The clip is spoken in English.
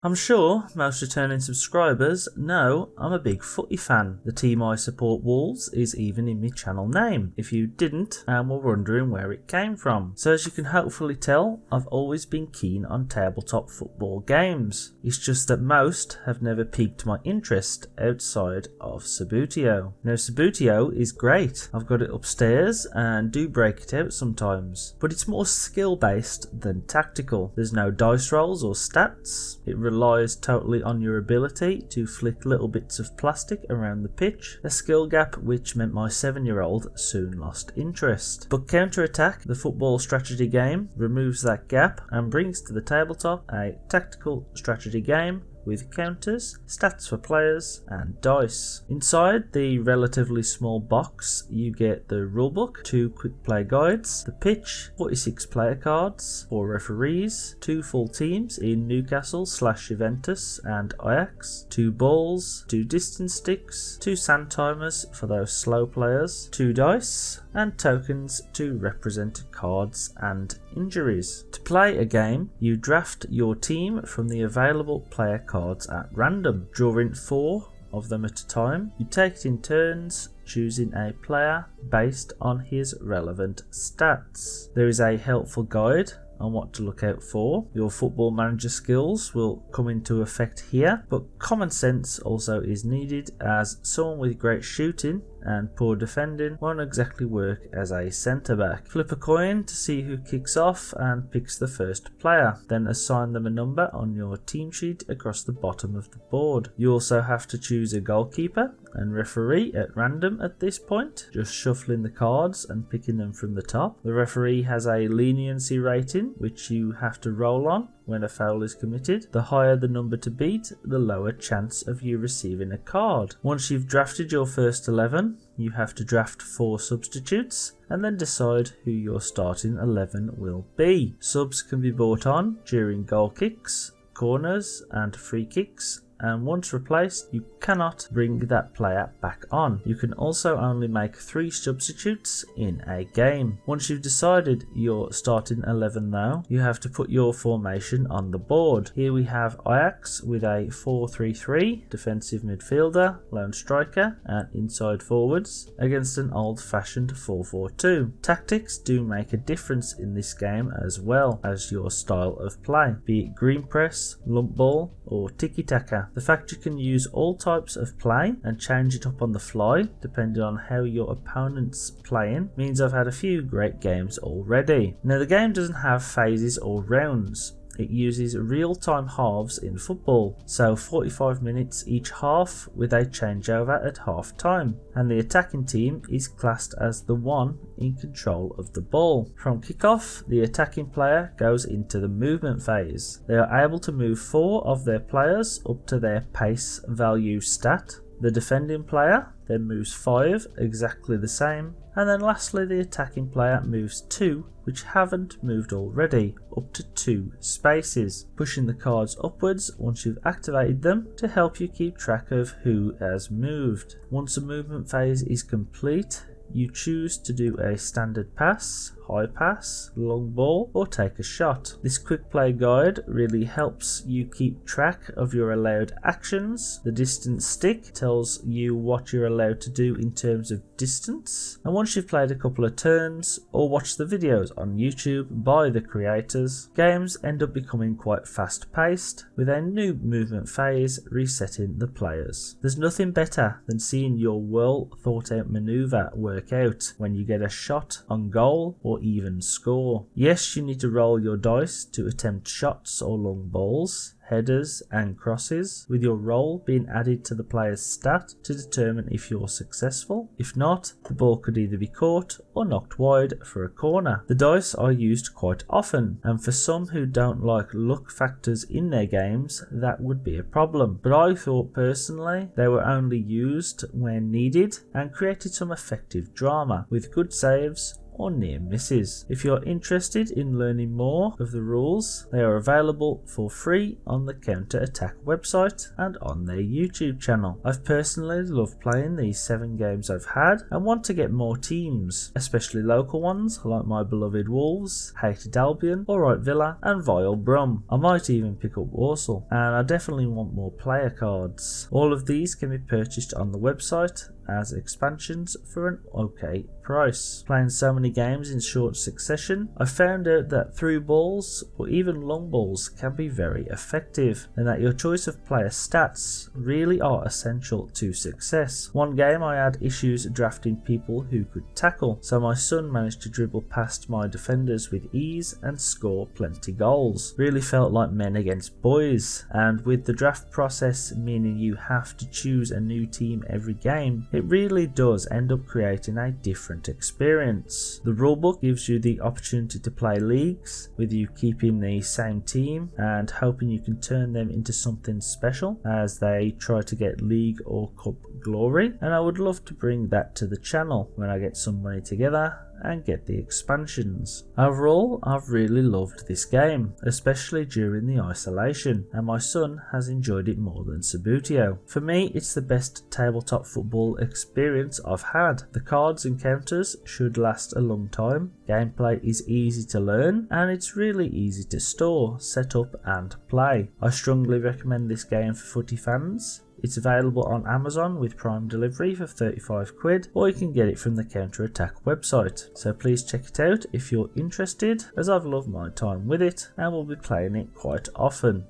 I'm sure most returning subscribers know I'm a big footy fan. The team I support, Wolves, is even in my channel name, if you didn't and were wondering where it came from. So as you can hopefully tell, I've always been keen on tabletop football games. It's just that most have never piqued my interest outside of Subbeteo. Now Subbeteo is great. I've got it upstairs and do break it out sometimes, but it's more skill based than tactical. There's no dice rolls or stats. It relies totally on your ability to flick little bits of plastic around the pitch, a skill gap which meant my 7-year-old soon lost interest. But Counter-Attack, the football strategy game, removes that gap and brings to the tabletop a tactical strategy game with counters, stats for players, and dice. Inside the relatively small box you get the rulebook, 2 quick play guides, the pitch, 46 player cards, 4 referees, 2 full teams in Newcastle/Juventus and Ajax, 2 balls, 2 distance sticks, 2 sand timers for those slow players, 2 dice, and tokens to represent cards and injuries. To play a game, you draft your team from the available player cards at random, drawing 4 of them at a time. You take it in turns, choosing a player based on his relevant stats. There is a helpful guide on what to look out for. Your football manager skills will come into effect here, but common sense also is needed, as someone with great shooting and poor defending won't exactly work as a centre back. Flip a coin to see who kicks off and picks the first player, then assign them a number on your team sheet across the bottom of the board. You also have to choose a goalkeeper and referee at random at this point, just shuffling the cards and picking them from the top. The referee has a leniency rating which you have to roll on when a foul is committed. The higher the number to beat, the lower chance of you receiving a card. Once you've drafted your first 11, you have to draft 4 substitutes and then decide who your starting 11 will be. Subs can be brought on during goal kicks, corners and free kicks, and once replaced you cannot bring that player back on. You can also only make 3 substitutes in a game. Once you've decided your starting 11 though, you have to put your formation on the board. Here we have Ajax with a 4-3-3, defensive midfielder, lone striker and inside forwards, against an old-fashioned 4-4-2. Tactics do make a difference in this game as well as your style of play, be it green press, lump ball or tiki-taka. The fact you can use all types of play and change it up on the fly depending on how your opponent's playing means I've had a few great games already. Now the game doesn't have phases or rounds. It uses real-time halves in football, so 45 minutes each half with a changeover at half time, and the attacking team is classed as the one in control of the ball. From kickoff, the attacking player goes into the movement phase. They are able to move 4 of their players up to their pace value stat. The defending player then moves 5, exactly the same, and then lastly the attacking player moves 2 which haven't moved already, up to 2 spaces, pushing the cards upwards once you've activated them to help you keep track of who has moved. Once a movement phase is complete, you choose to do a standard pass, high pass, long ball or take a shot. This quick play guide really helps you keep track of your allowed actions. The distance stick tells you what you're allowed to do in terms of distance, and once you've played a couple of turns or watched the videos on YouTube by the creators, games end up becoming quite fast paced with a new movement phase resetting the players. There's nothing better than seeing your well thought out maneuver work out when you get a shot on goal or even score. Yes, you need to roll your dice to attempt shots or long balls, headers and crosses, with your roll being added to the player's stat to determine if you're successful. If not, the ball could either be caught or knocked wide for a corner. The dice are used quite often, and for some who don't like luck factors in their games, that would be a problem. But I thought personally they were only used when needed and created some effective drama with good saves or near misses. If you're interested in learning more of the rules, they are available for free on the Counter Attack website and on their YouTube channel. I've personally loved playing these 7 games I've had and want to get more teams, especially local ones like my beloved Wolves, Hated Albion, Alright Villa and Vile Brum. I might even pick up Warsaw, and I definitely want more player cards. All of these can be purchased on the website as expansions for an okay price. Playing so many games in short succession, I found out that through balls or even long balls can be very effective, and that your choice of player stats really are essential to success. One game I had issues drafting people who could tackle, so my son managed to dribble past my defenders with ease and score plenty goals. Really felt like men against boys, and with the draft process meaning you have to choose a new team every game, it really does end up creating a different experience. The rulebook gives you the opportunity to play leagues, with you keeping the same team and hoping you can turn them into something special as they try to get league or cup glory, and I would love to bring that to the channel when I get some money together and get the expansions. Overall, I've really loved this game, especially during the isolation, and my son has enjoyed it more than Subbeteo. For me, it's the best tabletop football experience I've had. The cards and counters should last a long time, gameplay is easy to learn, and it's really easy to store, set up and play. I strongly recommend this game for footy fans. It's available on Amazon with Prime delivery for 35 quid, or you can get it from the Counter Attack website. So please check it out if you're interested, as I've loved my time with it and will be playing it quite often.